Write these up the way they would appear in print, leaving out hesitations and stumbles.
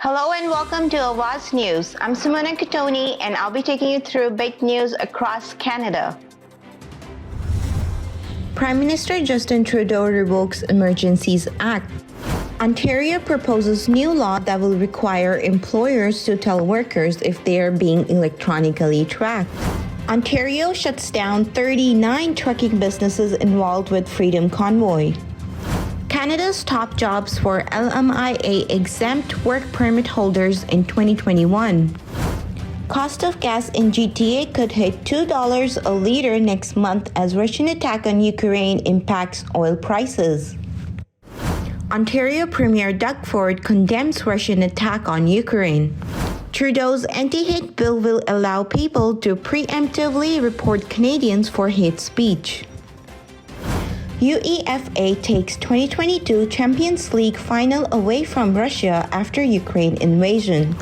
Hello and welcome to Awaz News. I'm Simona Katoni and I'll be taking you through big news across Canada. Prime Minister Justin Trudeau revokes Emergencies Act. Ontario proposes new law that will require employers to tell workers if they are being electronically tracked. Ontario shuts down 39 trucking businesses involved with Freedom Convoy. Canada's top jobs for LMIA exempt work permit holders in 2021. Cost of gas in GTA could hit $2 a liter next month as Russian attack on Ukraine impacts oil prices. Ontario Premier Doug Ford condemns Russian attack on Ukraine. Trudeau's anti-hate bill will allow people to preemptively report Canadians for hate speech. Uefa takes 2022 Champions League final away from Russia after Ukraine invasion.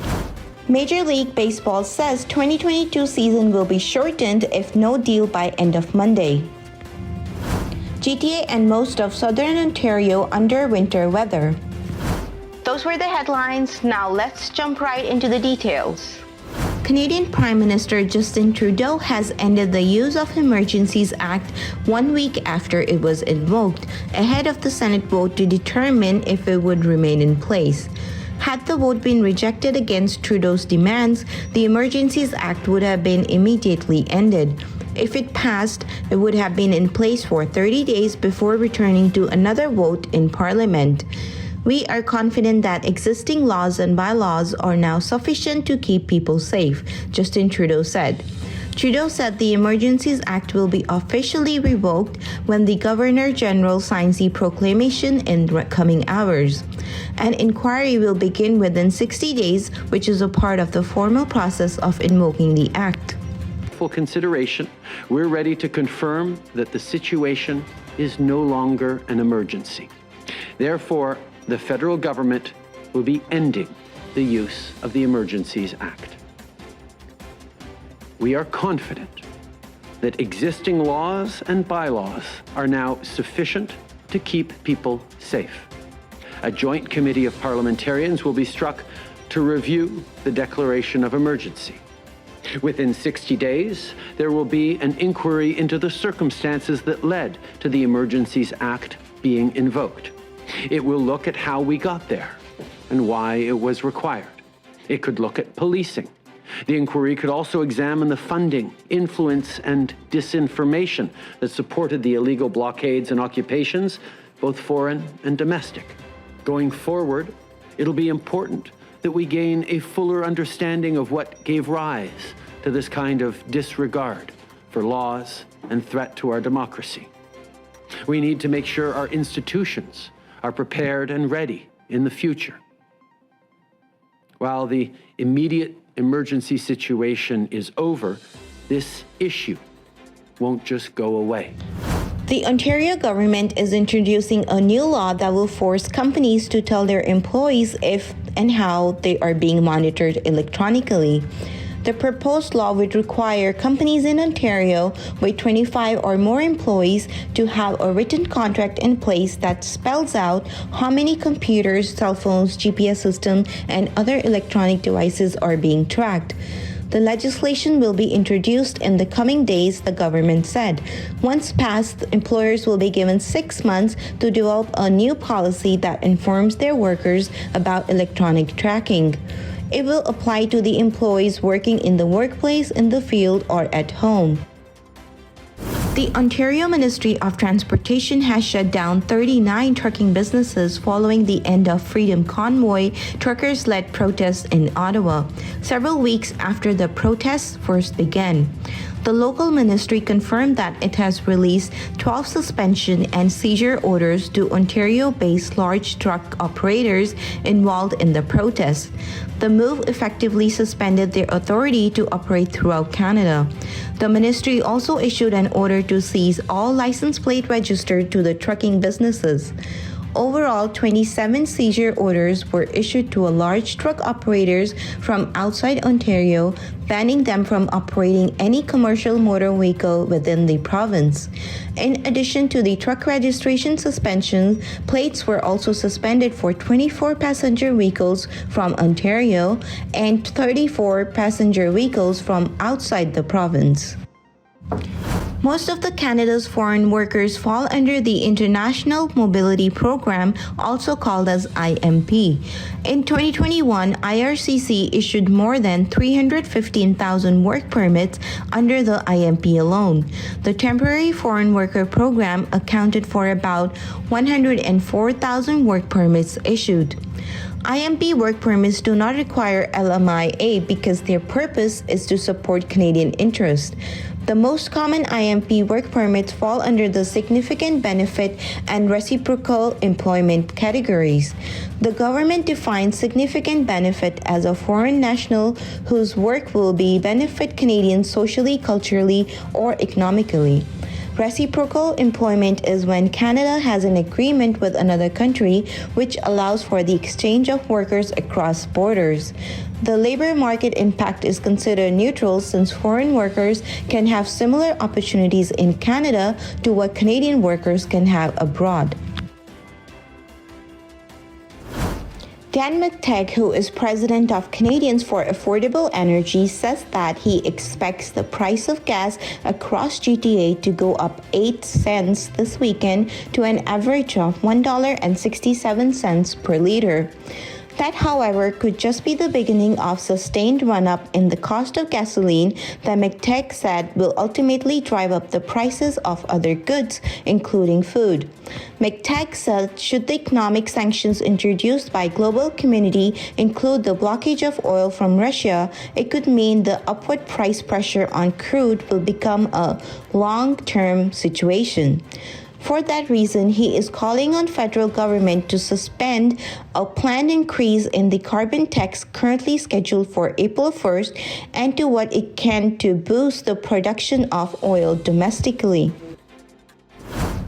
Major League Baseball says 2022 season will be shortened if no deal by end of Monday. GTA and most of southern Ontario under winter weather. Those were the headlines. Now let's jump right into the details. Canadian Prime Minister Justin Trudeau has ended the Use of Emergencies Act 1 week after it was invoked, ahead of the Senate vote to determine if it would remain in place. Had the vote been rejected against Trudeau's demands, the Emergencies Act would have been immediately ended. If it passed, it would have been in place for 30 days before returning to another vote in Parliament. We are confident that existing laws and bylaws are now sufficient to keep people safe, Justin Trudeau said. Trudeau said the Emergencies Act will be officially revoked when the Governor-General signs the proclamation in coming hours. An inquiry will begin within 60 days, which is a part of the formal process of invoking the act. For consideration, we're ready to confirm that the situation is no longer an emergency. Therefore, the federal government will be ending the use of the Emergencies Act. We are confident that existing laws and bylaws are now sufficient to keep people safe. A joint committee of parliamentarians will be struck to review the declaration of emergency. Within 60 days, there will be an inquiry into the circumstances that led to the Emergencies Act being invoked. It will look at how we got there and why it was required. It could look at policing. The inquiry could also examine the funding, influence, and disinformation that supported the illegal blockades and occupations, both foreign and domestic. Going forward, it'll be important that we gain a fuller understanding of what gave rise to this kind of disregard for laws and threat to our democracy. We need to make sure our institutions are prepared and ready in the future. While the immediate emergency situation is over, this issue won't just go away. The Ontario government is introducing a new law that will force companies to tell their employees if and how they are being monitored electronically. The proposed law would require companies in Ontario with 25 or more employees to have a written contract in place that spells out how many computers, cell phones, GPS systems, and other electronic devices are being tracked. The legislation will be introduced in the coming days, the government said. Once passed, employers will be given 6 months to develop a new policy that informs their workers about electronic tracking. It will apply to the employees working in the workplace, in the field, or at home. The Ontario Ministry of Transportation has shut down 39 trucking businesses following the end of Freedom Convoy truckers-led protests in Ottawa, several weeks after the protests first began. The local ministry confirmed that it has released 12 suspension and seizure orders to Ontario-based large truck operators involved in the protests. The move effectively suspended their authority to operate throughout Canada. The ministry also issued an order to seize all license plate registered to the trucking businesses. Overall, 27 seizure orders were issued to a large truck operators from outside Ontario, banning them from operating any commercial motor vehicle within the province. In addition to the truck registration suspension, plates were also suspended for 24 passenger vehicles from Ontario and 34 passenger vehicles from outside the province. Most of Canada's foreign workers fall under the International Mobility Program, also called as IMP. In 2021, IRCC issued more than 315,000 work permits under the IMP alone. The Temporary Foreign Worker Program accounted for about 104,000 work permits issued. IMP work permits do not require LMIA because their purpose is to support Canadian interests. The most common IMP work permits fall under the significant benefit and reciprocal employment categories. The government defines significant benefit as a foreign national whose work will benefit Canadians socially, culturally, or economically. Reciprocal employment is when Canada has an agreement with another country which allows for the exchange of workers across borders. The labor market impact is considered neutral since foreign workers can have similar opportunities in Canada to what Canadian workers can have abroad. Dan McTeague, who is president of Canadians for Affordable Energy, says that he expects the price of gas across GTA to go up 8 cents this weekend to an average of $1.67 per liter. That, however, could just be the beginning of sustained run-up in the cost of gasoline that McTeague said will ultimately drive up the prices of other goods, including food. McTeague said should the economic sanctions introduced by global community include the blockage of oil from Russia, it could mean the upward price pressure on crude will become a long-term situation. For that reason, he is calling on federal government to suspend a planned increase in the carbon tax currently scheduled for April 1st and do what it can to boost the production of oil domestically.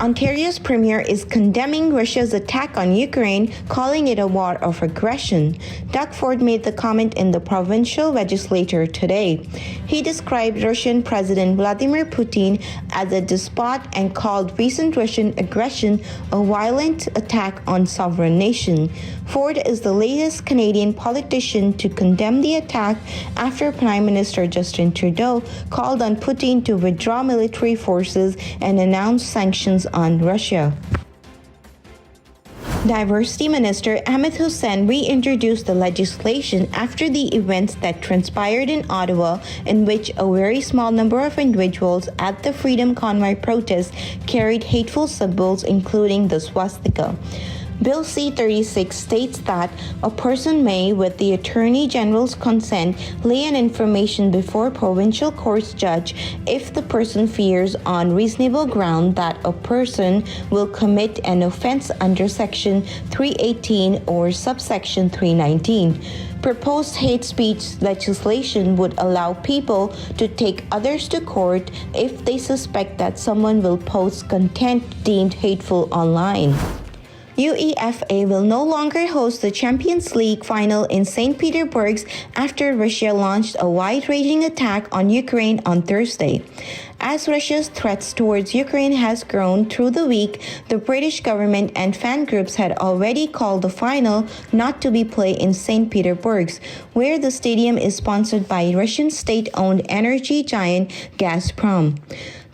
Ontario's premier is condemning Russia's attack on Ukraine, calling it a war of aggression. Doug Ford made the comment in the provincial legislature today. He described Russian President Vladimir Putin as a despot and called recent Russian aggression a violent attack on sovereign nation. Ford is the latest Canadian politician to condemn the attack after Prime Minister Justin Trudeau called on Putin to withdraw military forces and announce sanctions on Russia. Diversity Minister Amit Hussain reintroduced the legislation after the events that transpired in Ottawa, in which a very small number of individuals at the Freedom Convoy protest carried hateful symbols, including the swastika. Bill C-36 states that a person may, with the Attorney General's consent, lay an information before provincial court's judge if the person fears on reasonable ground that a person will commit an offense under Section 318 or subsection 319. Proposed hate speech legislation would allow people to take others to court if they suspect that someone will post content deemed hateful online. Uefa will no longer host the Champions League final in St. Petersburg after Russia launched a wide-ranging attack on Ukraine on Thursday. As Russia's threats towards Ukraine has grown through the week, the British government and fan groups had already called the final not to be played in St. Petersburg, where the stadium is sponsored by Russian state-owned energy giant Gazprom.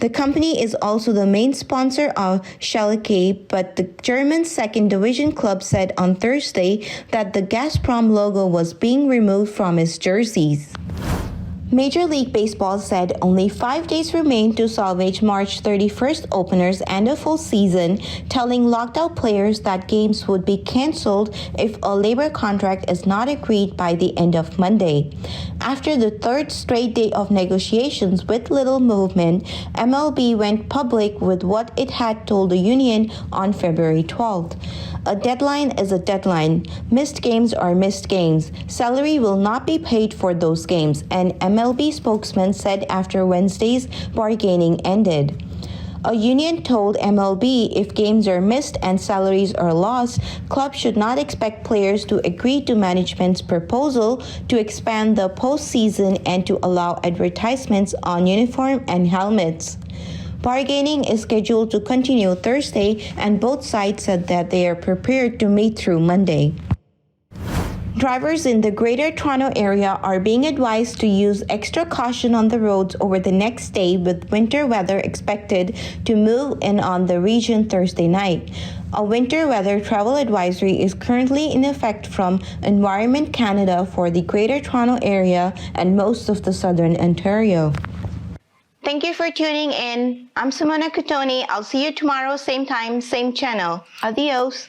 The company is also the main sponsor of Schalke, but the German second division club said on Thursday that the Gazprom logo was being removed from its jerseys. Major League Baseball said only 5 days remain to salvage March 31st openers and a full season, telling locked-out players that games would be canceled if a labor contract is not agreed by the end of Monday. After the third straight day of negotiations with little movement, MLB went public with what it had told the union on February 12th. A deadline is a deadline. Missed games are missed games. Salary will not be paid for those games, an MLB spokesman said after Wednesday's bargaining ended. A union told MLB if games are missed and salaries are lost, clubs should not expect players to agree to management's proposal to expand the postseason and to allow advertisements on uniform and helmets. Bargaining is scheduled to continue Thursday, and both sides said that they are prepared to meet through Monday. Drivers in the Greater Toronto Area are being advised to use extra caution on the roads over the next day, with winter weather expected to move in on the region Thursday night. A winter weather travel advisory is currently in effect from Environment Canada for the Greater Toronto Area and most of the southern Ontario. Thank you for tuning in. I'm Simona Cotoni. I'll see you tomorrow, same time, same channel. Adios.